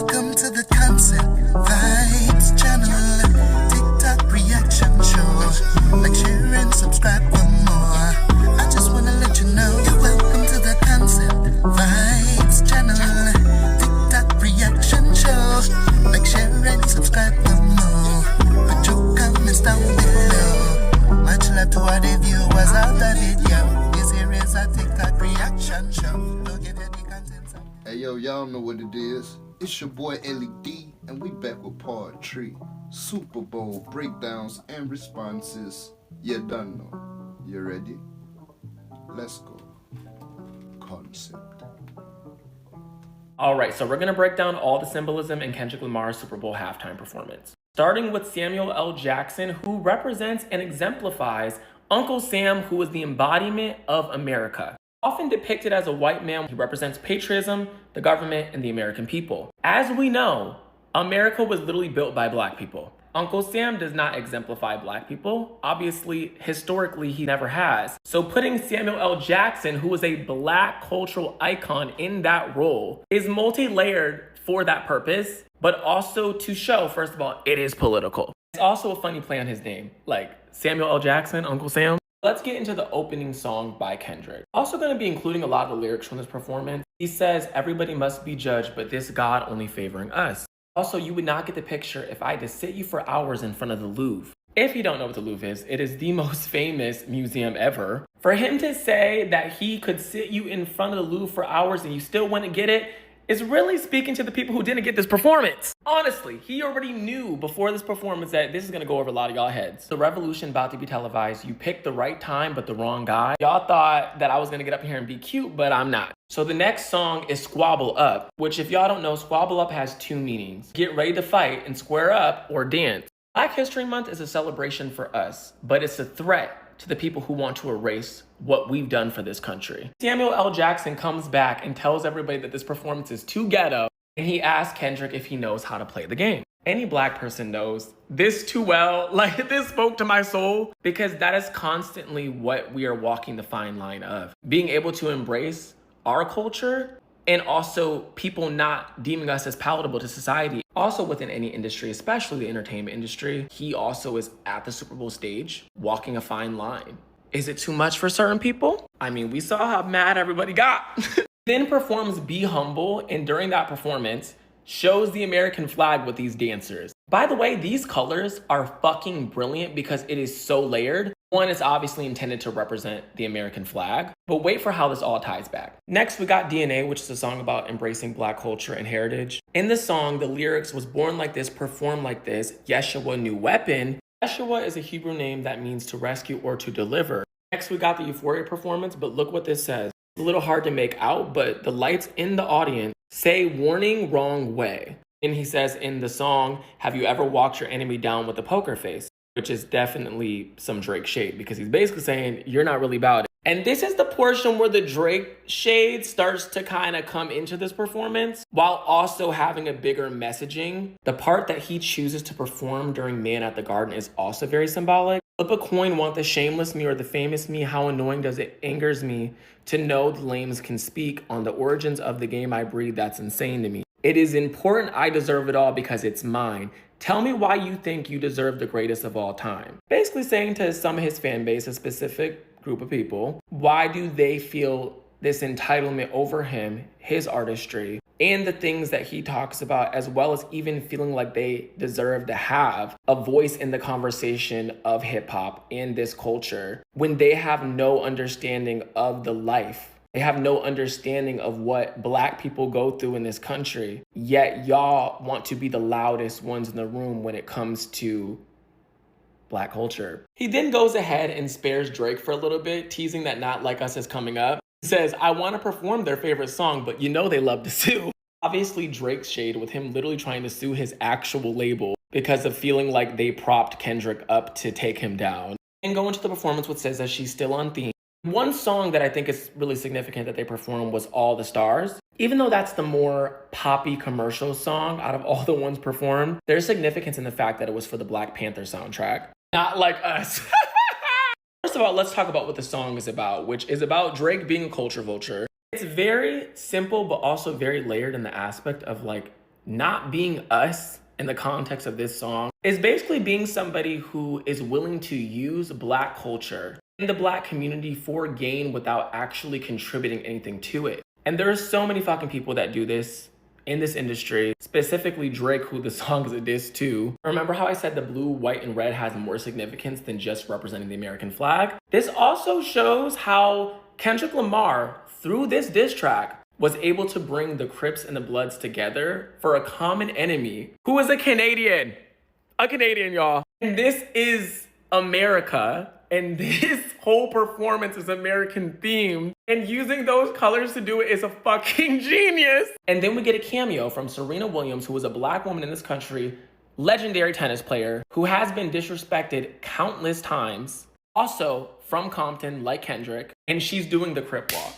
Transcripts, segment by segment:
Welcome to the Concept Vibes channel, TikTok reaction show. Like, share, and subscribe for more. I just wanna let you know you're welcome to the Concept Vibes channel, TikTok reaction show. Like, share, and subscribe for more. Put your comments down below. Much love to all the viewers out the video. This here is a TikTok reaction show. Don't give any content. Hey yo, y'all know what it is. It's your boy LED, and we back with part 3. Super Bowl breakdowns and responses. You done know. You ready? Let's go. Concept. All right, so we're gonna break down all the symbolism in Kendrick Lamar's Super Bowl halftime performance. Starting with Samuel L. Jackson, who represents and exemplifies Uncle Sam, who is the embodiment of America. Often depicted as a white man, he represents patriotism, the government, and the American people. As we know, America was literally built by black people. Uncle Sam does not exemplify black people. Obviously, historically, he never has. So putting Samuel L. Jackson, who is a black cultural icon, in that role is multi-layered for that purpose, but also to show, first of all, it is political. It's also a funny play on his name, like Samuel L. Jackson, Uncle Sam. Let's get into the opening song by Kendrick. Also going to be including a lot of the lyrics from this performance. He says, everybody must be judged, but this God only favoring us. Also, you would not get the picture if I had to sit you for hours in front of the Louvre. If you don't know what the Louvre is, it is the most famous museum ever. For him to say that he could sit you in front of the Louvre for hours and you still wouldn't get it, is really speaking to the people who didn't get this performance. Honestly, he already knew before this performance that this is gonna go over a lot of y'all heads. The revolution about to be televised. You picked the right time, but the wrong guy. Y'all thought that I was gonna get up here and be cute, but I'm not. So the next song is Squabble Up, which if y'all don't know, Squabble Up has two meanings. Get ready to fight and square up or dance. Black History Month is a celebration for us, but it's a threat to the people who want to erase what we've done for this country. Samuel L. Jackson comes back and tells everybody that this performance is too ghetto, and he asks Kendrick if he knows how to play the game. Any black person knows this too well. Like, this spoke to my soul, because that is constantly what we are walking the fine line of. Being able to embrace our culture and also people not deeming us as palatable to society. Also within any industry, especially the entertainment industry, he also is at the Super Bowl stage walking a fine line. Is it too much for certain people? I mean, we saw how mad everybody got. Then performs Be Humble, and during that performance, shows the American flag with these dancers. By the way, these colors are fucking brilliant because it is so layered. One is obviously intended to represent the American flag, but wait for how this all ties back. Next, we got DNA, which is a song about embracing black culture and heritage. In the song, the lyrics was born like this, performed like this, Yeshua new weapon. Yeshua is a Hebrew name that means to rescue or to deliver. Next, we got the Euphoria performance, but look what this says. It's a little hard to make out, but the lights in the audience say warning wrong way. And he says in the song, have you ever walked your enemy down with a poker face? Which is definitely some Drake shade, because he's basically saying you're not really about it. And this is the portion where the Drake shade starts to kind of come into this performance while also having a bigger messaging. The part that he chooses to perform during Man at the Garden is also very symbolic. Flip a coin, want the shameless me or the famous me? How annoying does it angers me to know the lames can speak on the origins of the game I breed. That's insane to me. It is important I deserve it all because it's mine. Tell me why you think you deserve the greatest of all time. Basically saying to some of his fan base, a specific group of people, why do they feel this entitlement over him, his artistry, and the things that he talks about, as well as even feeling like they deserve to have a voice in the conversation of hip hop and this culture when they have no understanding of the life. They have no understanding of what black people go through in this country, yet y'all want to be the loudest ones in the room when it comes to black culture. He then goes ahead and spares Drake for a little bit, teasing that Not Like Us is coming up. He says, I want to perform their favorite song, but you know they love to sue. Obviously, Drake's shade with him literally trying to sue his actual label because of feeling like they propped Kendrick up to take him down. And go into the performance with says that she's still on theme. One song that I think is really significant that they performed was All the Stars. Even though that's the more poppy commercial song out of all the ones performed, there's significance in the fact that it was for the Black Panther soundtrack. Not Like Us. First of all, let's talk about what the song is about, which is about Drake being a culture vulture. It's very simple, but also very layered in the aspect of like not being us in the context of this song is basically being somebody who is willing to use Black culture in the Black community for gain without actually contributing anything to it. And there are so many fucking people that do this in this industry, specifically Drake, who the song is a diss to. Remember how I said the blue, white, and red has more significance than just representing the American flag? This also shows how Kendrick Lamar, through this diss track, was able to bring the Crips and the Bloods together for a common enemy who is a Canadian. A Canadian, y'all. And this is America. And this whole performance is American themed. And using those colors to do it is a fucking genius. And then we get a cameo from Serena Williams, who is a Black woman in this country, legendary tennis player, who has been disrespected countless times. Also from Compton, like Kendrick, and she's doing the Crip walk.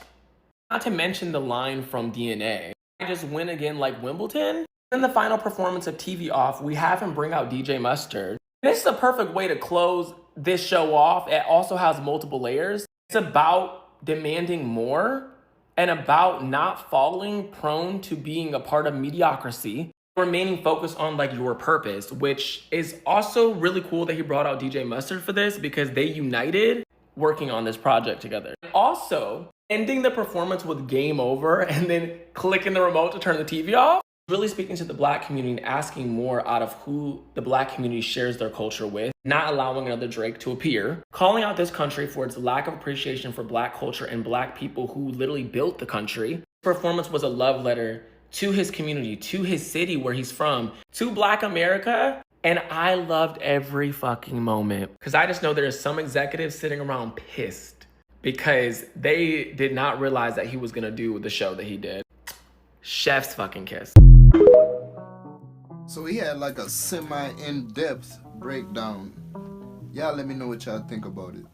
Not to mention the line from DNA, "I just win again like Wimbledon." In the final performance of TV Off, we have him bring out DJ Mustard. This is a perfect way to close this show off. It also has multiple layers. It's about demanding more and about not falling prone to being a part of mediocrity, remaining focused on like your purpose, which is also really cool that he brought out DJ Mustard for this because they united working on this project together. Also, ending the performance with "game over" and then clicking the remote to turn the TV off, really speaking to the Black community and asking more out of who the Black community shares their culture with, not allowing another Drake to appear, calling out this country for its lack of appreciation for Black culture and Black people who literally built the country. This performance was a love letter to his community, to his city where he's from, to Black America. And I loved every fucking moment because I just know there's some executives sitting around pissed because they did not realize that he was gonna do the show that he did. Chef's fucking kiss. So he had like a semi-in-depth breakdown. Y'all let me know what y'all think about it.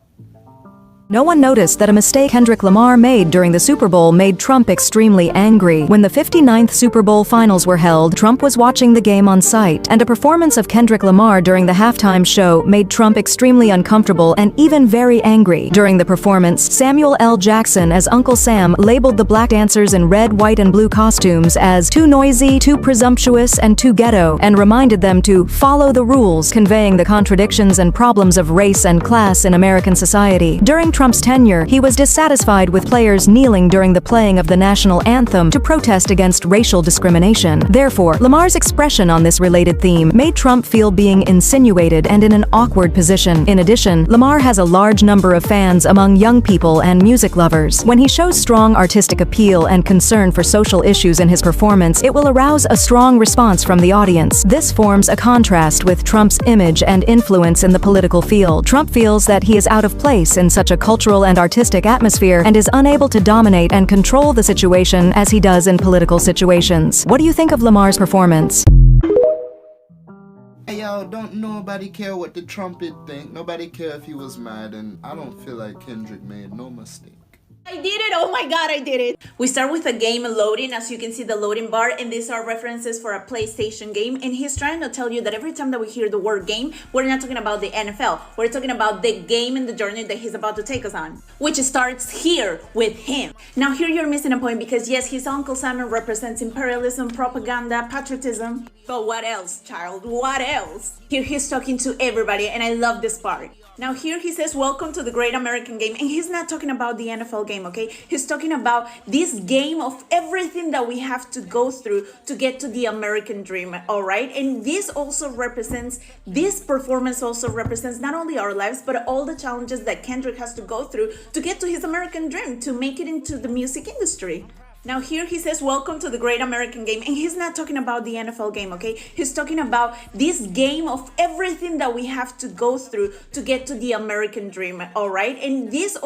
No one noticed that a mistake Kendrick Lamar made during the Super Bowl made Trump extremely angry. When the 59th Super Bowl finals were held, Trump was watching the game on site, and a performance of Kendrick Lamar during the halftime show made Trump extremely uncomfortable and even very angry. During the performance, Samuel L. Jackson as Uncle Sam labeled the Black dancers in red, white, and blue costumes as too noisy, too presumptuous, and too ghetto, and reminded them to follow the rules, conveying the contradictions and problems of race and class in American society. During Trump's tenure, he was dissatisfied with players kneeling during the playing of the national anthem to protest against racial discrimination. Therefore, Lamar's expression on this related theme made Trump feel being insinuated and in an awkward position. In addition, Lamar has a large number of fans among young people and music lovers. When he shows strong artistic appeal and concern for social issues in his performance, it will arouse a strong response from the audience. This forms a contrast with Trump's image and influence in the political field. Trump feels that he is out of place in such a cultural and artistic atmosphere and is unable to dominate and control the situation as he does in political situations. What do you think of Lamar's performance? Hey y'all, don't nobody care what the trumpet think. Nobody care if he was mad, and I don't feel like Kendrick made no mistake. I did it! Oh my god, I did it! We start with a game loading. As you can see, the loading bar, and these are references for a PlayStation game, and he's trying to tell you that every time that we hear the word game, we're not talking about the NFL. We're talking about the game and the journey that he's about to take us on, which starts here with him. Now here you're missing a point because yes, his Uncle Sam represents imperialism, propaganda, patriotism, but what else, child? What else? Here he's talking to everybody, and I love this part. Now here he says, welcome to the great American game. And he's not talking about the NFL game, okay? He's talking about this game of everything that we have to go through to get to the American dream, all right? And this performance also represents not only our lives, but all the challenges that Kendrick has to go through to get to his American dream, to make it into the music industry. Now here he says, welcome to the great American game. And he's not talking about the NFL game, okay? He's talking about this game of everything that we have to go through to get to the American dream, all right? And this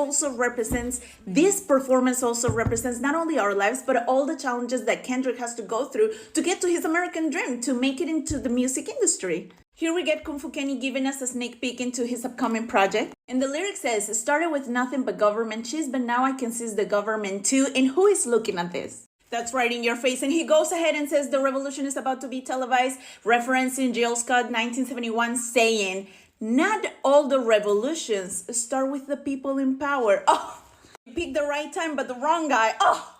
performance also represents not only our lives, but all the challenges that Kendrick has to go through to get to his American dream, to make it into the music industry. Here we get Kung Fu Kenny giving us a sneak peek into his upcoming project. And the lyric says, it started with nothing but government cheese, but now I can seize the government too. And who is looking at this? That's right in your face. And he goes ahead and says the revolution is about to be televised, referencing Jill Scott 1971, saying, not all the revolutions start with the people in power. Oh, you picked the right time, but the wrong guy. Oh.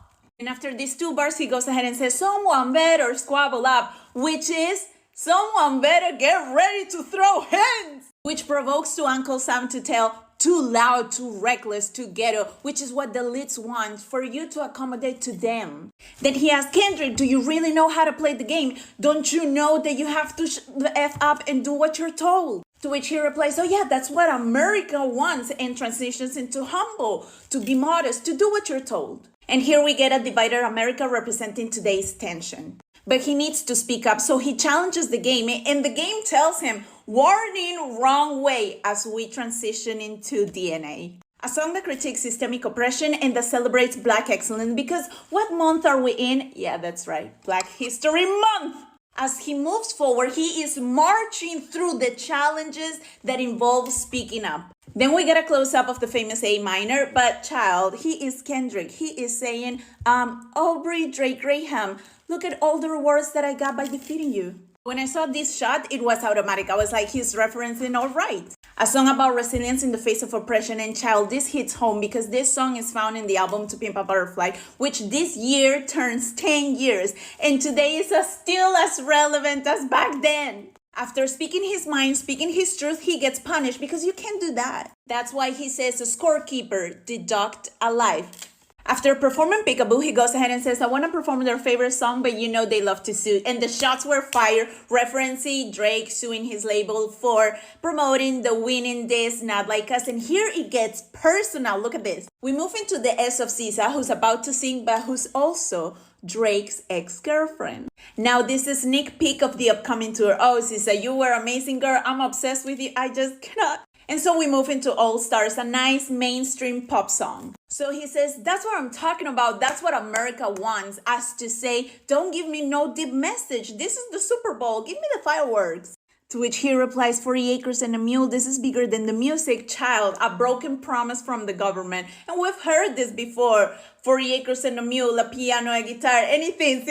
And after these 2 bars, he goes ahead and says, someone better squabble up, which is, someone better get ready to throw hands, which provokes to Uncle Sam to tell, too loud, too reckless, too ghetto, which is what the leads want, for you to accommodate to them. Then he asks Kendrick, do you really know how to play the game? Don't you know that you have to the F up and do what you're told? To which he replies, oh yeah, that's what America wants, and transitions into humble, to be modest, to do what you're told. And here we get a divided America representing today's tension. But he needs to speak up, so he challenges the game, and the game tells him, warning, wrong way, as we transition into DNA. A song that critiques systemic oppression and that celebrates Black excellence, because what month are we in? Yeah, that's right, Black History Month! As he moves forward, he is marching through the challenges that involve speaking up. Then we get a close-up of the famous A minor, but child, he is Kendrick. He is saying, Aubrey Drake Graham, look at all the rewards that I got by defeating you. When I saw this shot, it was automatic. I was like, he's referencing all right. A song about resilience in the face of oppression, and child, this hits home because this song is found in the album To Pimp a Butterfly, which this year turns 10 years, and today is still as relevant as back then. After speaking his mind, speaking his truth, he gets punished because you can't do that. That's why he says, a scorekeeper, deduct a life. After performing Peekaboo, he goes ahead and says, I want to perform their favorite song, but you know they love to sue. And the shots were fired, referencing Drake suing his label for promoting the Winning This, Not Like Us. And here it gets personal. Look at this. We move into the S of SZA, who's about to sing, but who's also Drake's ex-girlfriend. Now, this is a sneak peek of the upcoming tour. Oh, SZA, you were amazing, girl. I'm obsessed with you. I just cannot. And so we move into All Stars, a nice mainstream pop song. So he says, that's what I'm talking about. That's what America wants, as to say, don't give me no deep message. This is the Super Bowl. Give me the fireworks. To which he replies, 40 acres and a mule. This is bigger than the music, child. A broken promise from the government. And we've heard this before. 40 acres and a mule, a piano, a guitar, anything.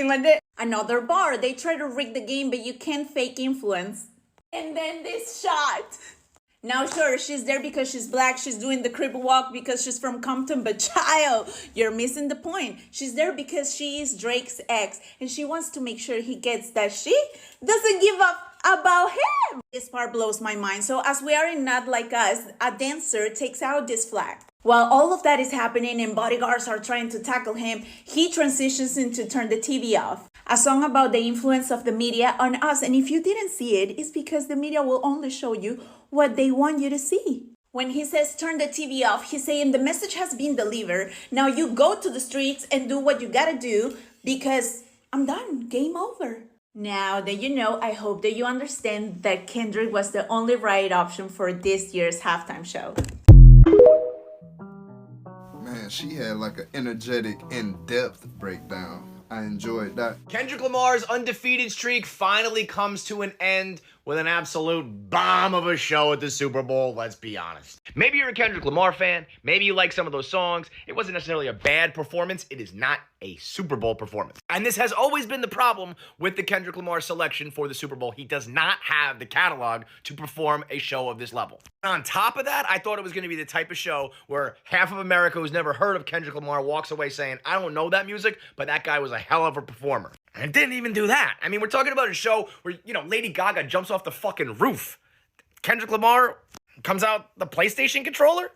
Another bar. They try to rig the game, but you can't fake influence. And then this shot. Now, sure, she's there because she's Black. She's doing the crib walk because she's from Compton. But child, you're missing the point. She's there because she is Drake's ex. And she wants to make sure he gets that she doesn't give up about him. This part blows my mind. So as we are in Not Like Us, a dancer takes out this flag. While all of that is happening and bodyguards are trying to tackle him, he transitions into Turn the TV Off, a song about the influence of the media on us. And if you didn't see it, it's because the media will only show you what they want you to see. When he says turn the TV off, he's saying the message has been delivered. Now you go to the streets and do what you gotta do because I'm done. Game over. Now that you know, I hope that you understand that Kendrick was the only right option for this year's halftime show. Man, she had like an energetic, in-depth breakdown. I enjoyed that. Kendrick Lamar's undefeated streak finally comes to an end with an absolute bomb of a show at the Super Bowl, let's be honest. Maybe you're a Kendrick Lamar fan, maybe you like some of those songs. It wasn't necessarily a bad performance, it is not a Super Bowl performance. And this has always been the problem with the Kendrick Lamar selection for the Super Bowl. He does not have the catalog to perform a show of this level. On top of that, I thought it was going to be the type of show where half of America who's never heard of Kendrick Lamar walks away saying, I don't know that music, but that guy was a hell of a performer. And it didn't even do that. I mean, we're talking about a show where, Lady Gaga jumps off the fucking roof. Kendrick Lamar comes out the PlayStation controller.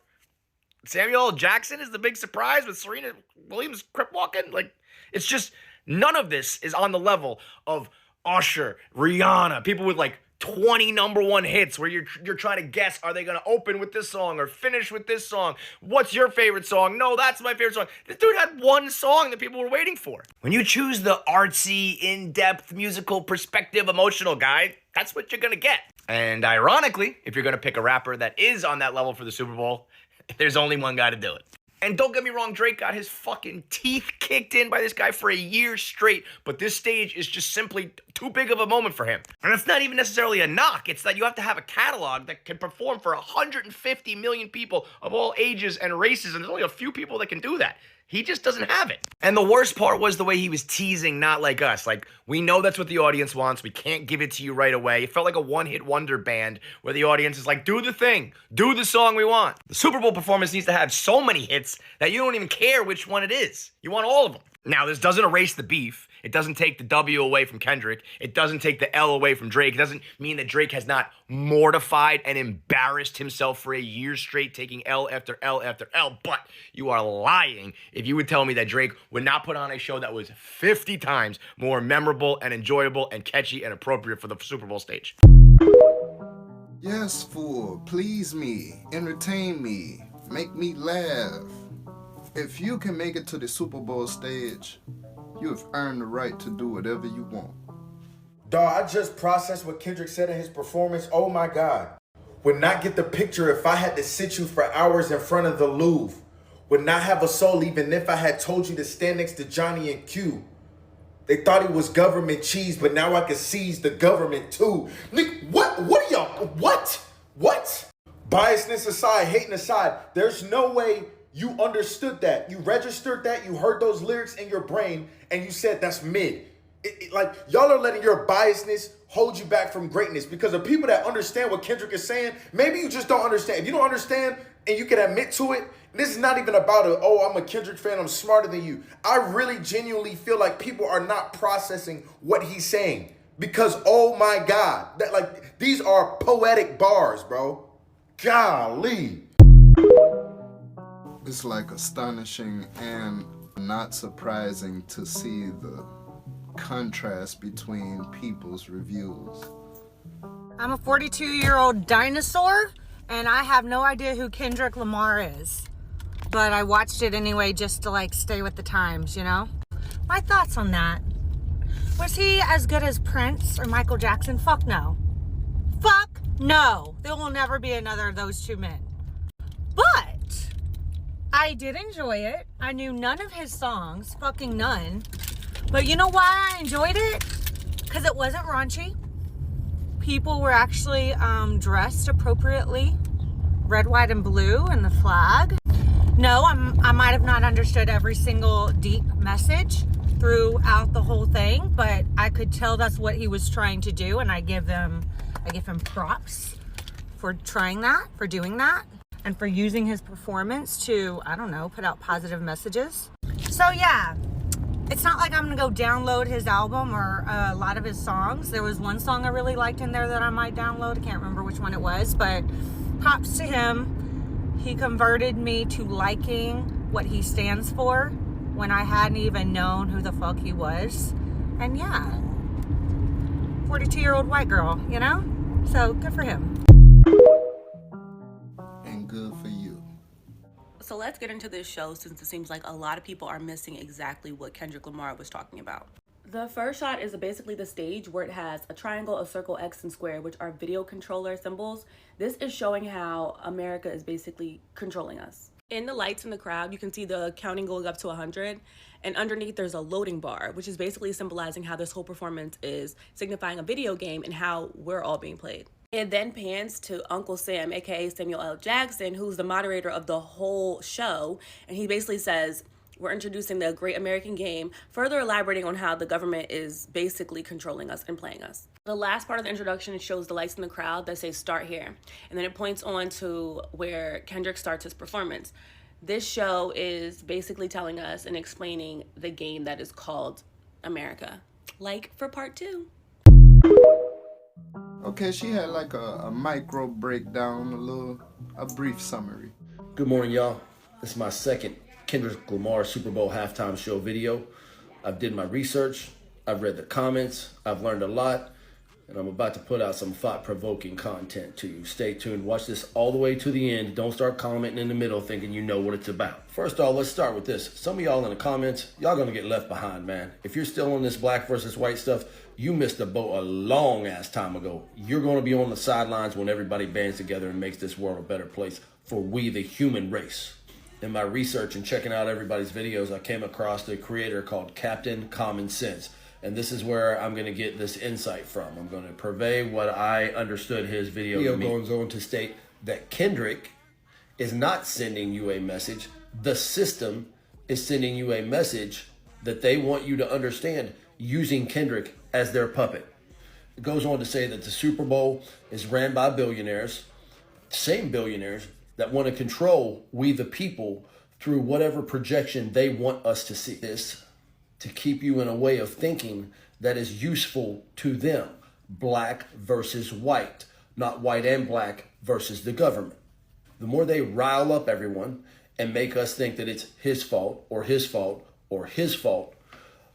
Samuel L. Jackson is the big surprise with Serena Williams crip walking. Like, it's just, none of this is on the level of Usher, Rihanna, people with like 20 number one hits where you're trying to guess, are they going to open with this song or finish with this song? What's your favorite song? No, that's my favorite song. This dude had one song that people were waiting for. When you choose the artsy, in-depth, musical, perspective, emotional guy, that's what you're going to get. And ironically, if you're going to pick a rapper that is on that level for the Super Bowl, there's only one guy to do it. And don't get me wrong, Drake got his fucking teeth kicked in by this guy for a year straight, but this stage is just simply too big of a moment for him. And it's not even necessarily a knock, it's that you have to have a catalog that can perform for 150 million people of all ages and races, and there's only a few people that can do that. He just doesn't have it. And the worst part was the way he was teasing Not Like Us. Like, we know that's what the audience wants. We can't give it to you right away. It felt like a one-hit wonder band where the audience is like, do the thing. Do the song we want. The Super Bowl performance needs to have so many hits that you don't even care which one it is. You want all of them. Now, this doesn't erase the beef. It doesn't take the W away from Kendrick. It doesn't take the L away from Drake. It doesn't mean that Drake has not mortified and embarrassed himself for a year straight, taking L after L after L. But you are lying if you would tell me that Drake would not put on a show that was 50 times more memorable and enjoyable and catchy and appropriate for the Super Bowl stage. Yes, fool, please me, entertain me, make me laugh. If you can make it to the Super Bowl stage, you have earned the right to do whatever you want. Dawg, I just processed what Kendrick said in his performance. Oh my God. Would not get the picture if I had to sit you for hours in front of the Louvre. Would not have a soul even if I had told you to stand next to Johnny and Q. They thought he was government cheese, but now I can seize the government too. Nick, what are y'all, what? Biasness aside, hating aside, there's no way you understood that. You registered that, you heard those lyrics in your brain, and you said that's mid. Like, y'all are letting your biasness hold you back from greatness, because the people that understand what Kendrick is saying, maybe you just don't understand. If you don't understand and you can admit to it, this is not even about I'm a Kendrick fan, I'm smarter than you. I really genuinely feel like people are not processing what he's saying, because oh my God, that, like, these are poetic bars, bro. Golly. It's like astonishing and not surprising to see the contrast between people's reviews. I'm a 42-year-old dinosaur, and I have no idea who Kendrick Lamar is. But I watched it anyway just to, like, stay with the times, you know? My thoughts on that. Was he as good as Prince or Michael Jackson? Fuck no. Fuck no. There will never be another of those two men. But I did enjoy it. I knew none of his songs, fucking none. But you know why I enjoyed it? Because it wasn't raunchy. People were actually dressed appropriately. Red, white, and blue, and the flag. No, I might have not understood every single deep message throughout the whole thing, but I could tell that's what he was trying to do, and I give him props for trying that, for doing that, and for using his performance to, I don't know, put out positive messages. So yeah, it's not like I'm gonna go download his album or a lot of his songs. There was one song I really liked in there that I might download. I can't remember which one it was, but props to him. He converted me to liking what he stands for when I hadn't even known who the fuck he was. And yeah, 42-year-old white girl, you know? So good for him. And good for you. So let's get into this show, since it seems like a lot of people are missing exactly what Kendrick Lamar was talking about. The first shot is basically the stage where it has a triangle, a circle, X, and square, which are video controller symbols. This is showing how America is basically controlling us. In the lights in the crowd, you can see the counting going up to 100, and underneath there's a loading bar, which is basically symbolizing how this whole performance is signifying a video game and how we're all being played. It then pans to Uncle Sam, aka Samuel L. Jackson, who's the moderator of the whole show, and he basically says, we're introducing the Great American Game, further elaborating on how the government is basically controlling us and playing us. The last part of the introduction shows the lights in the crowd that say start here, and then it points on to where Kendrick starts his performance. This show is basically telling us and explaining the game that is called America, like for part 2. Okay, she had like a micro breakdown, a brief summary. Good morning, y'all. This is my second Kendrick Lamar Super Bowl halftime show video. I've did my research, I've read the comments, I've learned a lot, and I'm about to put out some thought-provoking content to you. Stay tuned, watch this all the way to the end. Don't start commenting in the middle thinking you know what it's about. First off, let's start with this. Some of y'all in the comments, y'all gonna get left behind, man. If you're still on this black versus white stuff, you missed the boat a long ass time ago. You're gonna be on the sidelines when everybody bands together and makes this world a better place for we, the human race. In my research and checking out everybody's videos, I came across a creator called Captain Common Sense. And this is where I'm going to get this insight from. I'm going to purvey what I understood his video to mean. Goes on to state that Kendrick is not sending you a message. The system is sending you a message that they want you to understand using Kendrick as their puppet. It goes on to say that the Super Bowl is ran by billionaires, same billionaires that want to control we the people through whatever projection they want us to see. This to keep you in a way of thinking that is useful to them. Black versus white, not white and black versus the government. The more they rile up everyone and make us think that it's his fault or his fault or his fault,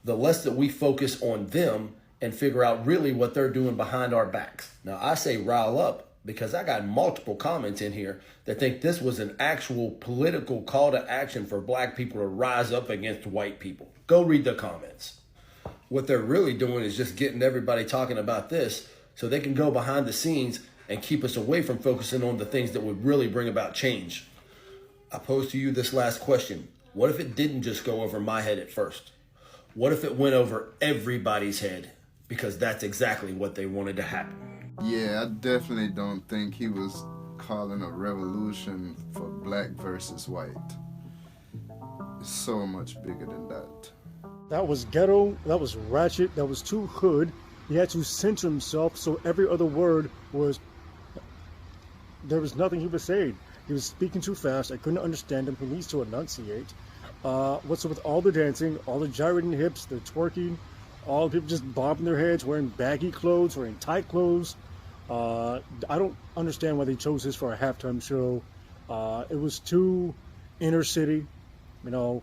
the less that we focus on them and figure out really what they're doing behind our backs. Now, I say rile up because I got multiple comments in here that think this was an actual political call to action for black people to rise up against white people. Go read the comments. What they're really doing is just getting everybody talking about this so they can go behind the scenes and keep us away from focusing on the things that would really bring about change. I pose to you this last question. What if it didn't just go over my head at first? What if it went over everybody's head? Because that's exactly what they wanted to happen. Yeah, I definitely don't think he was calling a revolution for black versus white. It's so much bigger than that. That was ghetto, that was ratchet, that was too hood. He had to censor himself so every other word was, there was nothing he was saying. He was speaking too fast, I couldn't understand him, he needs to enunciate. What's up with all the dancing, all the gyrating hips, the twerking, all the people just bobbing their heads, wearing baggy clothes, wearing tight clothes. I don't understand why they chose this for a halftime show. It was too inner city, you know.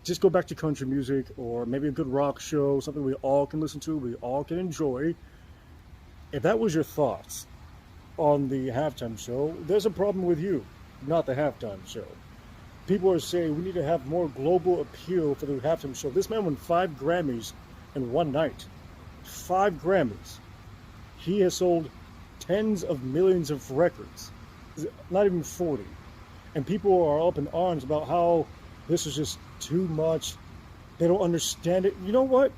Just go back to country music or maybe a good rock show, something we all can listen to, we all can enjoy. If that was your thoughts on the halftime show, there's a problem with you, not the halftime show. People are saying we need to have more global appeal for the halftime show. This man won 5 Grammys in one night. 5 Grammys. He has sold tens of millions of records, not even 40. And people are up in arms about how this is just too much. They don't understand it. You know what?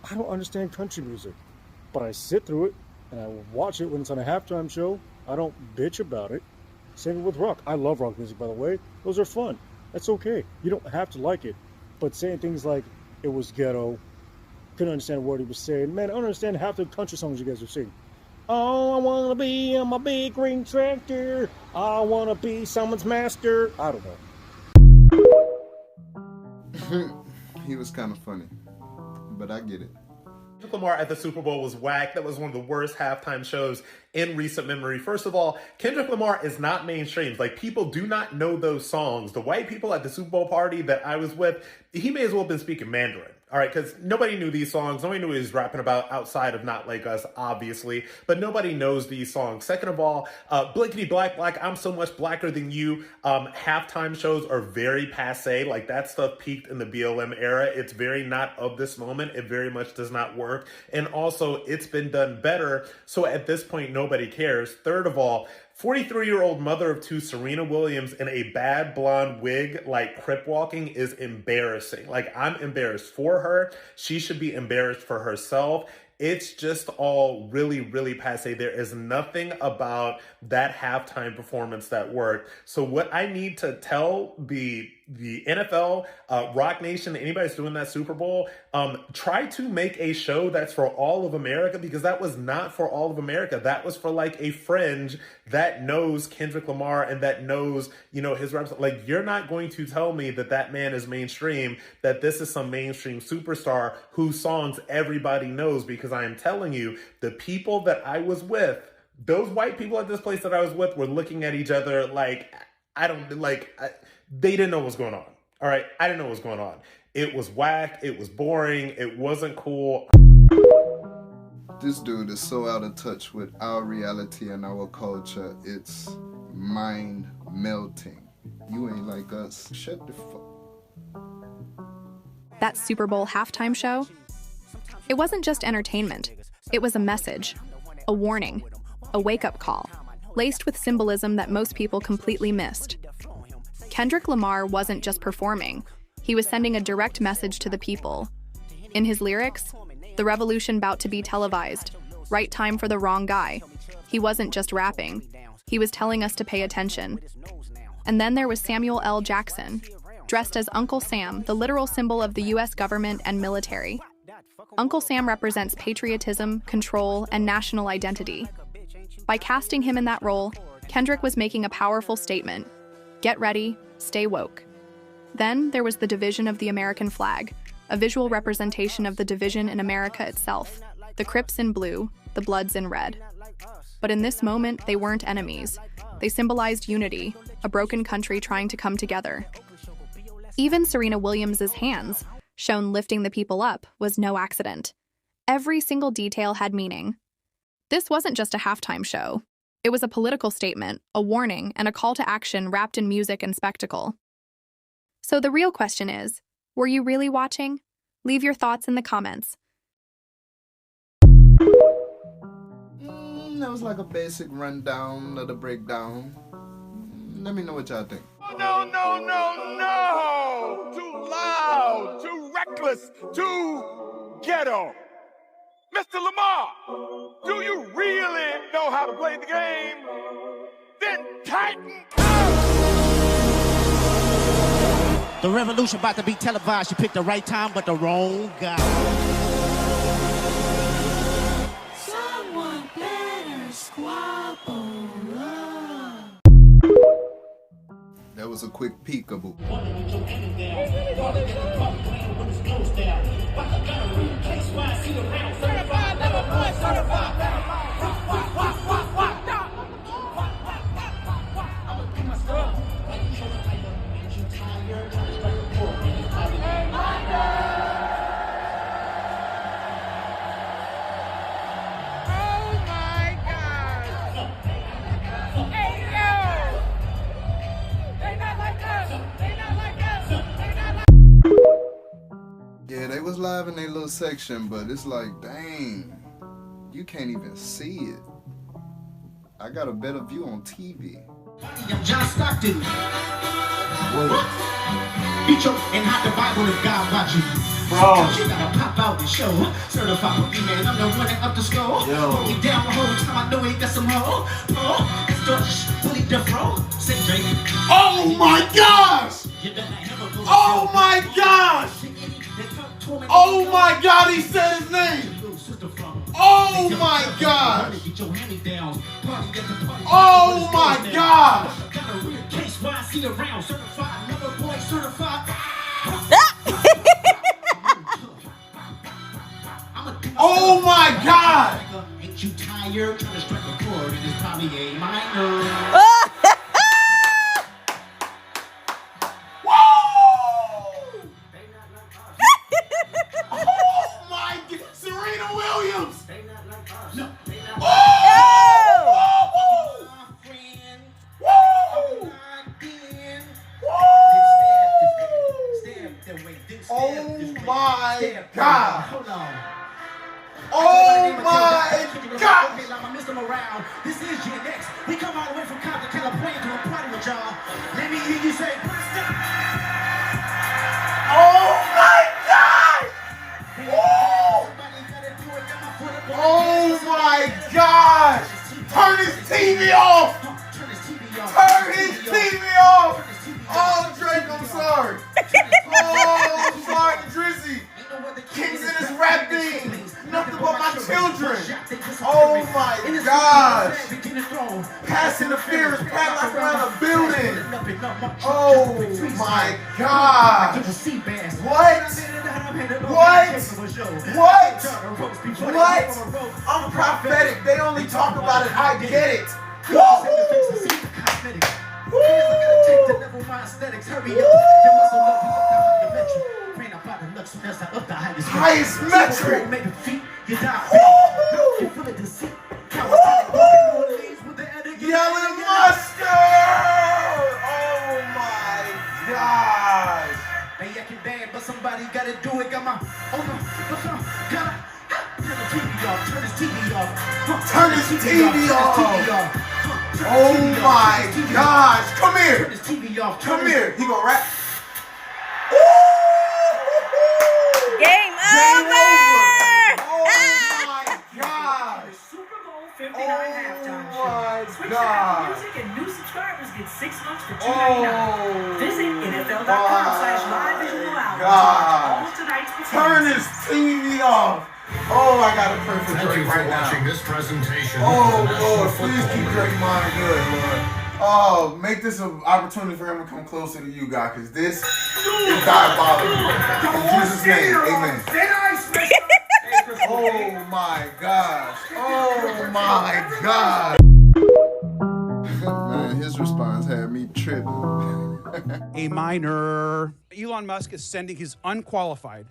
I don't understand country music, but I sit through it and I watch it when it's on a halftime show. I don't bitch about it. Same with rock. I love rock music, by the way. Those are fun. That's okay. You don't have to like it. But saying things like, it was ghetto, couldn't understand what he was saying. Man, I don't understand half the country songs you guys are singing. Oh, I want to be on my big green tractor. I want to be someone's master. I don't know. He was kind of funny, but I get it. Kendrick Lamar at the Super Bowl was whack. That was one of the worst halftime shows in recent memory. First of all, Kendrick Lamar is not mainstream. Like, people do not know those songs. The white people at the Super Bowl party that I was with, he may as well have been speaking Mandarin. All right, because nobody knew these songs. Nobody knew what he was rapping about outside of Not Like Us, obviously. But nobody knows these songs. Second of all, Blinkety Black, I'm so much blacker than you. Halftime shows are very passe. Like, that stuff peaked in the BLM era. It's very not of this moment. It very much does not work. And also, it's been done better. So at this point, nobody cares. Third of all, 43-year-old mother of 2 Serena Williams in a bad blonde wig, like crip walking, is embarrassing. Like, I'm embarrassed for her. She should be embarrassed for herself. It's just all really, really passe. There is nothing about that halftime performance that worked. So what I need to tell the NFL, Rock Nation, anybody that's doing that Super Bowl, try to make a show that's for all of America, because that was not for all of America. That was for like a fringe that knows Kendrick Lamar and that knows, you know, his reps. Like, you're not going to tell me that that man is mainstream, that this is some mainstream superstar whose songs everybody knows, because I am telling you, the people that I was with, those white people at this place that I was with were looking at each other like, they didn't know what was going on. All right, I didn't know what was going on. It was whack, it was boring, it wasn't cool. This dude is so out of touch with our reality and our culture. It's mind melting. You ain't like us. Shut the fuck. That Super Bowl halftime show, it wasn't just entertainment. It was a message, a warning, a wake-up call, laced with symbolism that most people completely missed. Kendrick Lamar wasn't just performing. He was sending a direct message to the people. In his lyrics, the revolution bout to be televised, right time for the wrong guy. He wasn't just rapping. He was telling us to pay attention. And then there was Samuel L. Jackson, dressed as Uncle Sam, the literal symbol of the US government and military. Uncle Sam represents patriotism, control, and national identity. By casting him in that role, Kendrick was making a powerful statement. Get ready, stay woke. Then there was the division of the American flag, a visual representation of the division in America itself, the Crips in blue, the Bloods in red. But in this moment, they weren't enemies. They symbolized unity, a broken country trying to come together. Even Serena Williams' hands, shown lifting the people up, was no accident. Every single detail had meaning. This wasn't just a halftime show. It was a political statement, a warning, and a call to action wrapped in music and spectacle. So the real question is, were you really watching? Leave your thoughts in the comments. That was like a basic rundown of the breakdown. Let me know what y'all think. No, no, no, no! Too loud, too reckless, too ghetto. Mr. Lamar, do you really know how to play the game? Then tighten The revolution about to be televised. You picked the right time, but the wrong guy. Someone better squabble up. That was a quick peekaboo. Yeah, they was live in their little section, but it's like, dang, you can't even see it. I got a better view on TV. I'm John Stockton. Beat your and hide the Bible if God watch you. Bro. You gotta pop out the show. Certified boogeyman, I'm the one that up the score. Hold me down the whole time, I know he got some hoe. Oh, it's Dutch, bully the fro. Say Drake. Oh my gosh! Oh my gosh! Oh my God, he said his name! Oh my gosh! Oh my gosh! Oh my God! Ain't you tired? Trying to strike a chord and it's probably A minor. Oh my God! Serena Williams! No. Oh my God! Hold on. Oh my God! This is Gen X. We come all the way from Compton, California to a party with y'all. Let me hear you say, oh my God! Oh my gosh! Turn his TV off! Turn his TV off! Oh, Drake, I'm sorry. Oh, I'm sorry, Drizzy. Kings in his rap thing. Nothing but my children. Oh my gosh. Pass interference, padlock around the building. Oh my gosh. What? What? What? I'm prophetic. They only talk about it. I get it. Highest metric. Yelling mustard. Oh my gosh. Hey, I can dance, but somebody gotta do it. Got my gotta turn the TV off. Turn his TV off. Turn his TV off. Oh my gosh. Come here. Come here. He gonna rap. Game over. Oh my gosh. $59 halftime show. my Switch to God. Apple Music and new subscribers get 6 months for $2.99. Visit NFL.com/live visual hours. God. All of tonight's Turn this TV off. Oh, I got to pray for Drake right now. This presentation. Oh, Lord, please keep Drake mind good, Lord. Oh, make this an opportunity for him to come closer to you, God, because this is diabolical. In Jesus' name, amen. Oh, my gosh. Oh, my God. Man, his response had me tripping. A minor. Elon Musk is sending his unqualified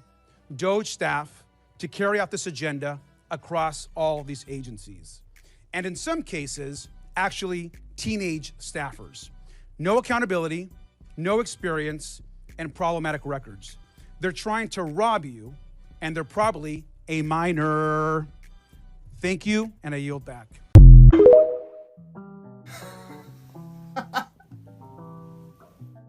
Doge staff to carry out this agenda across all these agencies. And in some cases, actually teenage staffers. No accountability, no experience, and problematic records. They're trying to rob you, and they're probably a minor. Thank you, and I yield back.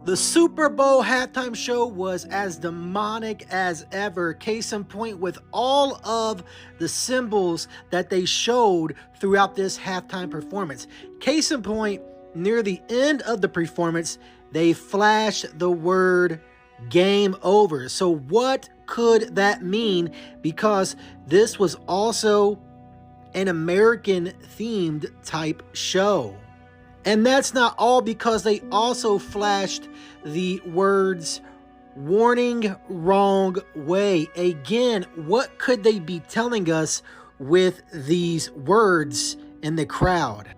The Super Bowl halftime show was as demonic as ever. Case in point with all of the symbols that they showed throughout this halftime performance. Case in point, near the end of the performance, they flashed the word game over. So what could that mean? Because this was also an American themed type show. And that's not all, because they also flashed the words warning wrong way. Again, what could they be telling us with these words in the crowd?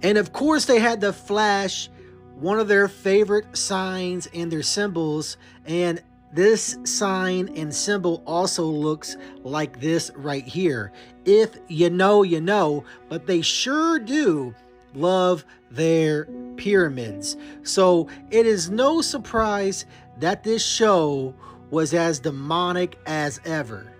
And of course, they had to flash one of their favorite signs and their symbols. And this sign and symbol also looks like this right here. If you know, you know, but they sure do love their pyramids. So it is no surprise that this show was as demonic as ever.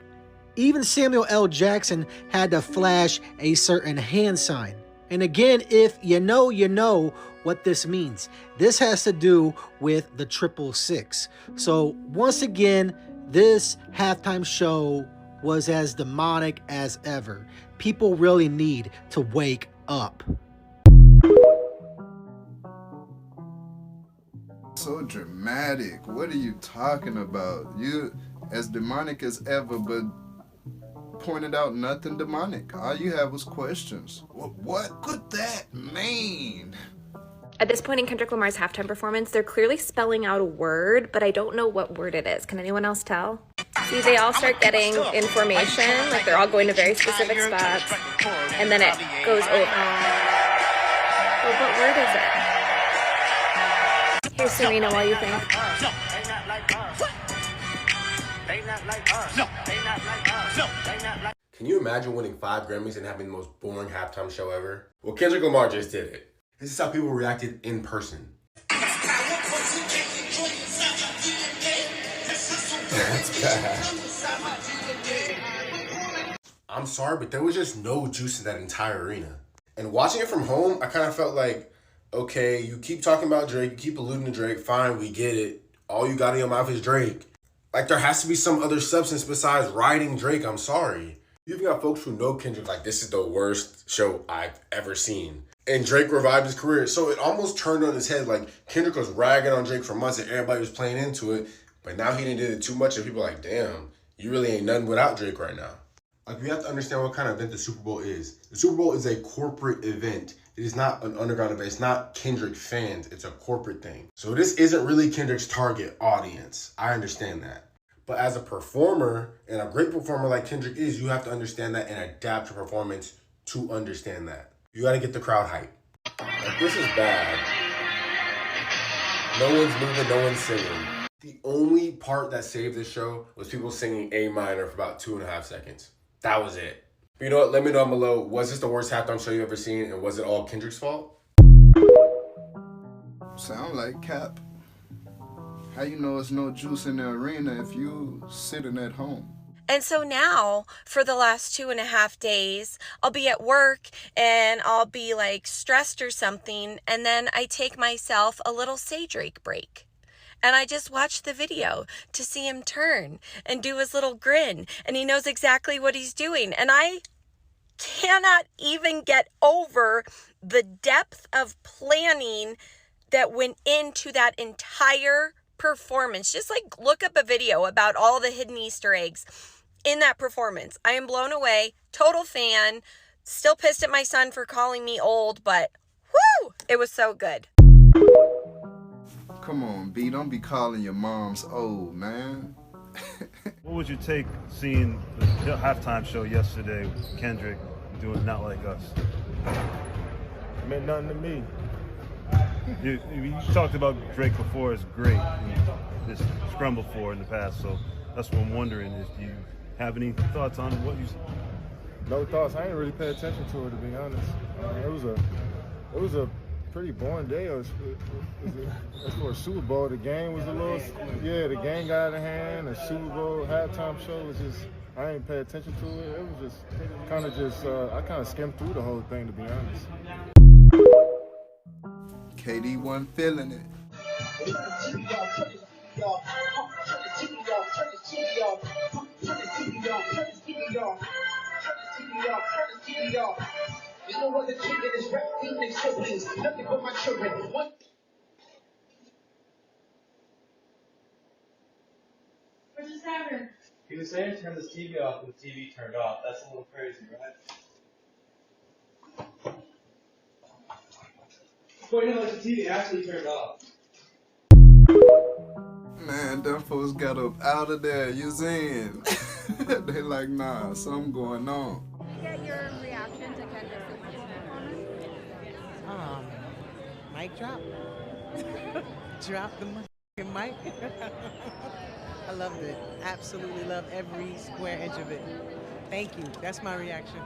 Even Samuel L. Jackson had to flash a certain hand sign. And again, if you know what this means. This has to do with the 666. So once again, this halftime show was as demonic as ever. People really need to wake up. So dramatic. What are you talking about? You as demonic as ever, but pointed out nothing demonic. All you have was questions. What could that mean? At this point in Kendrick Lamar's halftime performance, they're clearly spelling out a word, but I don't know what word it is. Can anyone else tell? See, they all start getting information, like they're all going to very specific spots, and then it goes over. Well, what word is it? Here's Serena while you think. Can you imagine winning 5 Grammys and having the most boring halftime show ever? Well, Kendrick Lamar just did it. This is how people reacted in person. That's bad. I'm sorry, but there was just no juice in that entire arena. And watching it from home, I kind of felt like, okay, you keep talking about Drake, you keep alluding to Drake, fine, we get it. All you got in your mouth is Drake. Like, there has to be some other substance besides riding Drake, I'm sorry. You've got folks who know Kendrick like, this is the worst show I've ever seen. And Drake revived his career. So it almost turned on his head. Like, Kendrick was ragging on Drake for months and everybody was playing into it. But now he didn't do it too much and people are like, damn, you really ain't nothing without Drake right now. Like, we have to understand what kind of event the Super Bowl is. The Super Bowl is a corporate event. It is not an underground event. It's not Kendrick fans. It's a corporate thing. So this isn't really Kendrick's target audience. I understand that. But as a performer, and a great performer like Kendrick is, you have to understand that and adapt your performance to understand that. You got to get the crowd hype. Like, this is bad. No one's moving, no one's singing. The only part that saved this show was people singing A minor for about 2.5 seconds. That was it. But you know what? Let me know down below. Was this the worst halftime show you ever seen? And was it all Kendrick's fault? Sound like cap. How you know there's no juice in the arena if you sitting at home? And so now, for the last 2.5 days, I'll be at work and I'll be like stressed or something. And then I take myself a little Say Drake break. And I just watch the video to see him turn and do his little grin. And he knows exactly what he's doing. And I cannot even get over the depth of planning that went into that entire performance. Just like look up a video about all the hidden Easter eggs in that performance. I am blown away. Total fan. Still pissed at my son for calling me old, but whoo, it was so good. Come on, B, don't be calling your moms old, man. What would you take seeing the halftime show yesterday with Kendrick doing Not Like Us? It meant nothing to me. You talked about Drake before as great, and this scrum before in the past, so that's what I'm wondering is, do you have any thoughts on what you... No thoughts. I didn't really pay attention to it, to be honest. It was a pretty boring day. As for a Super Bowl, the game was a little, the game got out of hand. The Super Bowl halftime show was just, I didn't pay attention to it. It was just I kind of skimmed through the whole thing, to be honest. KD wasn't feeling it. You know what the kid is rap Phoenix siblings, nothing but my children. What just happened? He was saying turn this TV off with the TV turned off. That's a little crazy, right? Pointing out the TV actually turned off. Man, them folks got up out of there, you seen? They like, nah, something going on. Get your reaction to Kendrick's performance? Mic drop. Drop the mic. I loved it. Absolutely loved every square inch of it. Thank you. That's my reaction.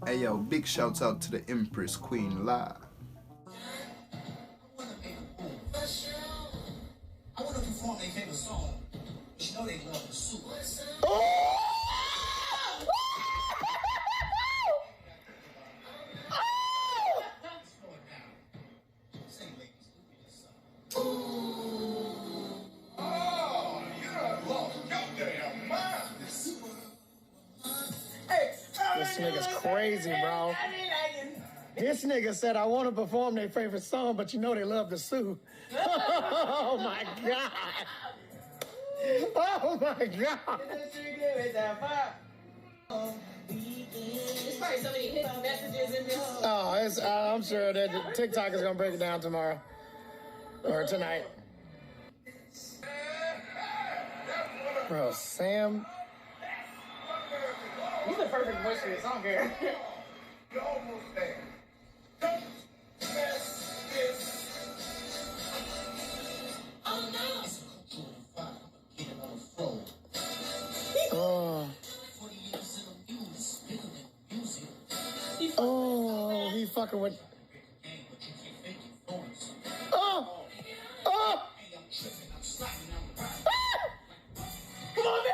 Hey yo, big shouts out to the Empress Queen Live. I want to perform their favorite song. But you know they love the soup. This nigga's crazy, bro. This nigga said, I want to perform their favorite song, but you know they love the sue. Oh my God. Oh my God. There's probably so many hidden messages in this. Oh, I'm sure that TikTok is going to break it down tomorrow. Or tonight. Bro, Sam. He's the perfect voice for this song here. Oh, he fucking with. Oh! Oh! Come on, man!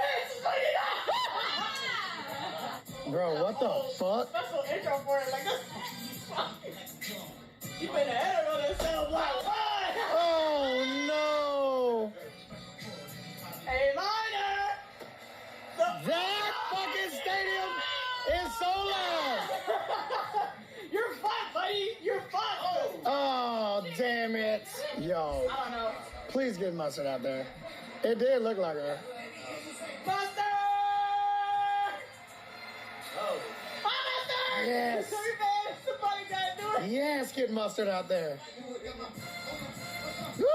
Bro, what the fuck? Special intro for it, like this. You put the header on that sound like what? Oh no! Hey, Minor! That fucking stadium is so loud! You're fucked, buddy! You're fucked! Oh, damn it. Yo. I don't know. Please get Mustard out there. It did look like her. Mustard! Yes. Somebody gotta do it. Yes, get Mustard out there. Woo!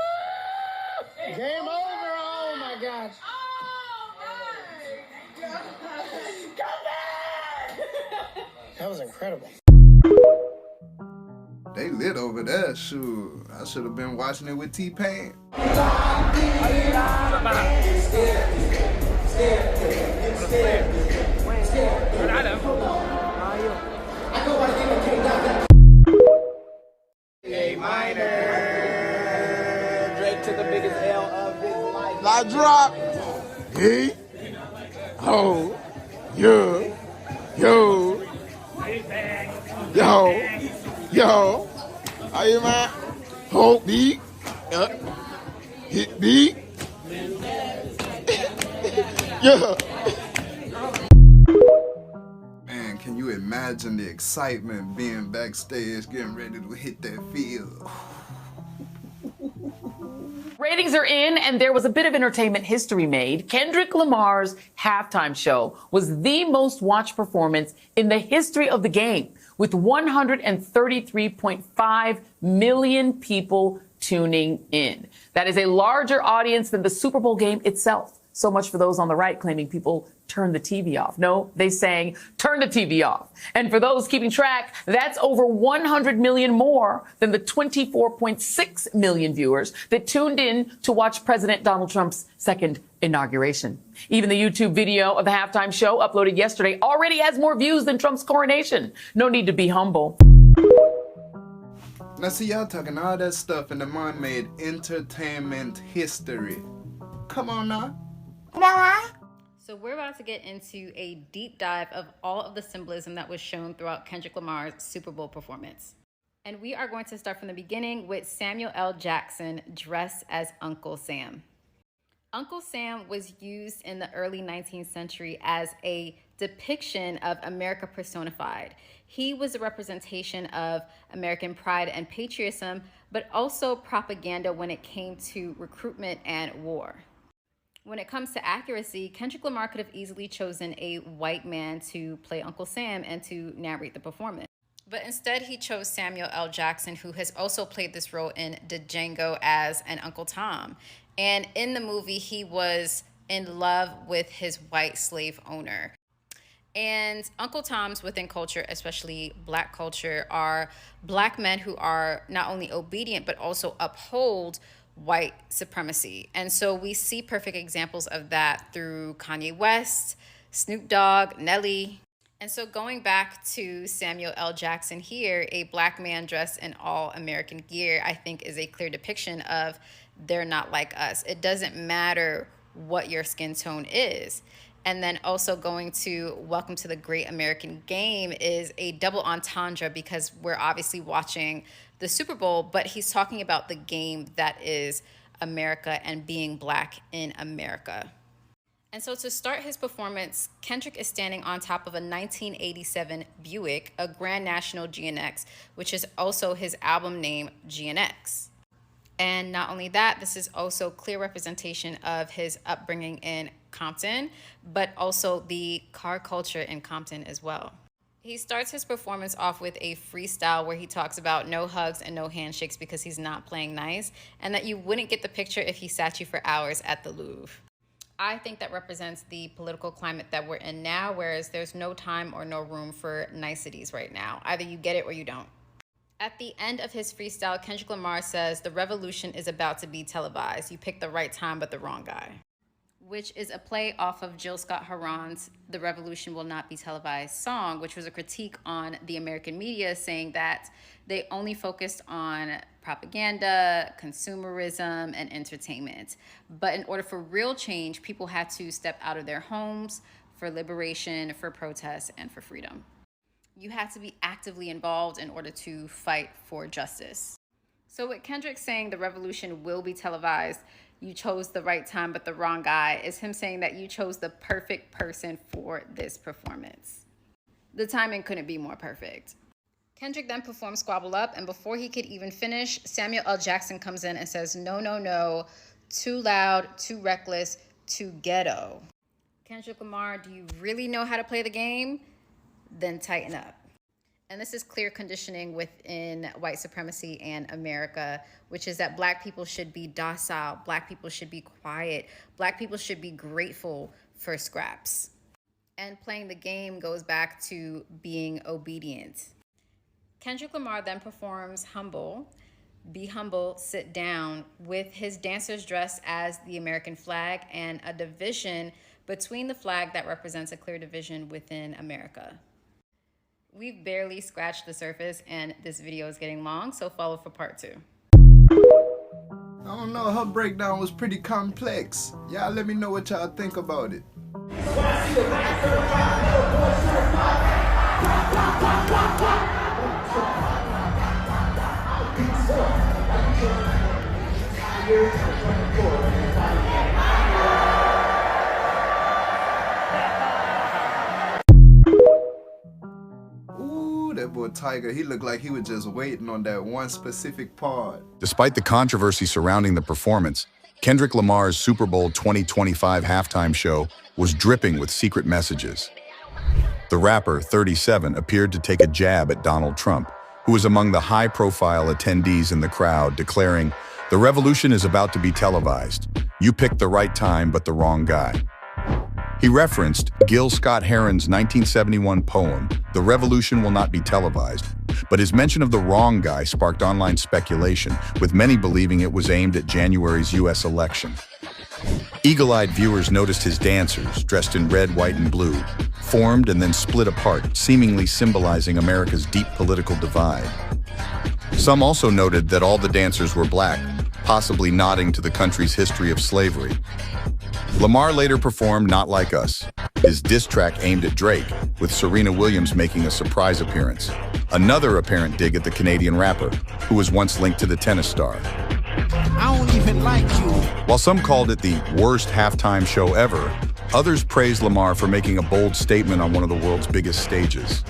Game over. Oh my gosh. Come back! That was incredible. They lit over there, shoot. I should have been watching it with T-Pain. Hey, Minor. Drake took the biggest L of his life. I drop. He. Oh. Yeah. Yo. Yo. Yo. Are you man? Hold beat. Hit beat. Yeah. imagine the excitement being backstage, getting ready to hit that field. Ratings are in, and there was a bit of entertainment history made. Kendrick Lamar's halftime show was the most watched performance in the history of the game, with 133.5 million people tuning in. That is a larger audience than the Super Bowl game itself. So much for those on the right claiming people turn the TV off. No, they sang, turn the TV off. And for those keeping track, that's over 100 million more than the 24.6 million viewers that tuned in to watch President Donald Trump's second inauguration. Even the YouTube video of the halftime show uploaded yesterday already has more views than Trump's coronation. No need to be humble. Now see, y'all talking all that stuff and the man made entertainment history. Come on now. Come on. So we're about to get into a deep dive of all of the symbolism that was shown throughout Kendrick Lamar's Super Bowl performance. And we are going to start from the beginning with Samuel L. Jackson dressed as Uncle Sam. Uncle Sam was used in the early 19th century as a depiction of America personified. He was a representation of American pride and patriotism, but also propaganda when it came to recruitment and war. When it comes to accuracy, Kendrick Lamar could have easily chosen a white man to play Uncle Sam and to narrate the performance. But instead, he chose Samuel L. Jackson, who has also played this role in Django as an Uncle Tom. And in the movie, he was in love with his white slave owner. And Uncle Toms within culture, especially Black culture, are Black men who are not only obedient, but also uphold white supremacy. And so we see perfect examples of that through Kanye West, Snoop Dogg, Nelly. And so going back to Samuel L. Jackson here, a Black man dressed in all American gear, I think is a clear depiction of they're not like us. It doesn't matter what your skin tone is. And then also going to Welcome to the Great American Game is a double entendre because we're obviously watching the Super Bowl, but he's talking about the game that is America and being Black in America. And so to start his performance, Kendrick is standing on top of a 1987 Buick, a Grand National GNX, which is also his album name, GNX. And not only that, this is also clear representation of his upbringing in Compton, but also the car culture in Compton as well. He starts his performance off with a freestyle where he talks about no hugs and no handshakes because he's not playing nice, and that you wouldn't get the picture if he sat you for hours at the Louvre. I think that represents the political climate that we're in now, whereas there's no time or no room for niceties right now. Either you get it or you don't. At the end of his freestyle, Kendrick Lamar says, "The revolution is about to be televised. You picked the right time, but the wrong guy," which is a play off of Jill Scott Heron's "The Revolution Will Not Be Televised" song, which was a critique on the American media, saying that they only focused on propaganda, consumerism, and entertainment. But in order for real change, people had to step out of their homes for liberation, for protest, and for freedom. You had to be actively involved in order to fight for justice. So with Kendrick saying the revolution will be televised, you chose the right time but the wrong guy, is him saying that you chose the perfect person for this performance. The timing couldn't be more perfect. Kendrick then performs Squabble Up, and before he could even finish, Samuel L. Jackson comes in and says, "No, no, no, too loud, too reckless, too ghetto." Kendrick Lamar, do you really know how to play the game? Then tighten up. And this is clear conditioning within white supremacy and America, which is that Black people should be docile, Black people should be quiet, Black people should be grateful for scraps. And playing the game goes back to being obedient. Kendrick Lamar then performs Humble, Be Humble, Sit Down, with his dancers dressed as the American flag and a division between the flag that represents a clear division within America. We've barely scratched the surface, and this video is getting long, so follow for part 2. I don't know, her breakdown was pretty complex. Y'all let me know what y'all think about it. that boy Tiger, he looked like he was just waiting on that one specific part. Despite the controversy surrounding the performance, Kendrick Lamar's Super Bowl 2025 halftime show was dripping with secret messages. The rapper, 37, appeared to take a jab at Donald Trump, who was among the high-profile attendees in the crowd, declaring, "The revolution is about to be televised. You picked the right time, but the wrong guy." He referenced Gil Scott-Heron's 1971 poem, "The Revolution Will Not Be Televised," but his mention of the wrong guy sparked online speculation, with many believing it was aimed at January's U.S. election. Eagle-eyed viewers noticed his dancers, dressed in red, white, and blue, formed and then split apart, seemingly symbolizing America's deep political divide. Some also noted that all the dancers were black, possibly nodding to the country's history of slavery. Lamar later performed Not Like Us, his diss track aimed at Drake, with Serena Williams making a surprise appearance, another apparent dig at the Canadian rapper, who was once linked to the tennis star. I don't even like you. While some called it the worst halftime show ever, others praised Lamar for making a bold statement on one of the world's biggest stages.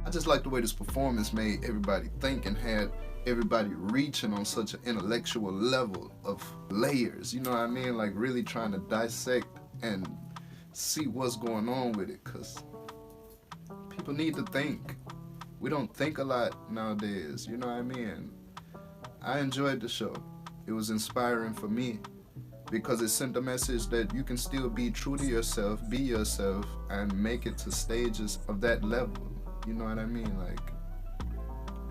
I just like the way this performance made everybody think and had everybody reaching on such an intellectual level of layers, you know what I mean? Like really trying to dissect and see what's going on with it, because people need to think. We don't think a lot nowadays, you know what I mean? I enjoyed the show. It was inspiring for me because it sent a message that you can still be true to yourself, be yourself, and make it to stages of that level. You know what I mean? Like,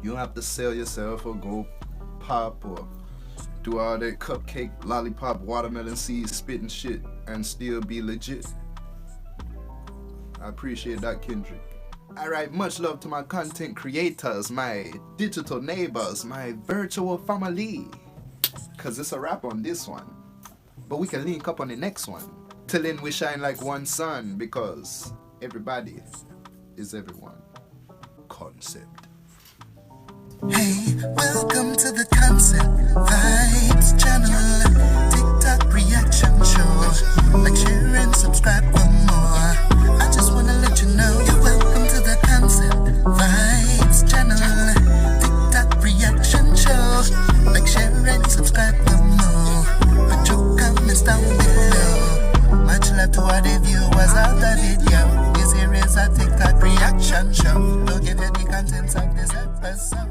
you don't have to sell yourself or go pop or do all that cupcake, lollipop, watermelon seeds, spitting shit and still be legit. I appreciate that, Kendrick. Alright, much love to my content creators, my digital neighbors, my virtual family. Cause it's a wrap on this one. But we can link up on the next one. Till then we shine like one sun because everybody is everyone. Concept. Hey, welcome to the Concept Vibes channel. TikTok reaction show. Like, share, and subscribe for more. I just wanna let you know you're welcome to the Concept Vibes channel. TikTok reaction show. Like, share, and subscribe for more. Put your comments down below. Much love to all the viewers of the video. This here is a TikTok reaction show. Don't give you the contents of this episode.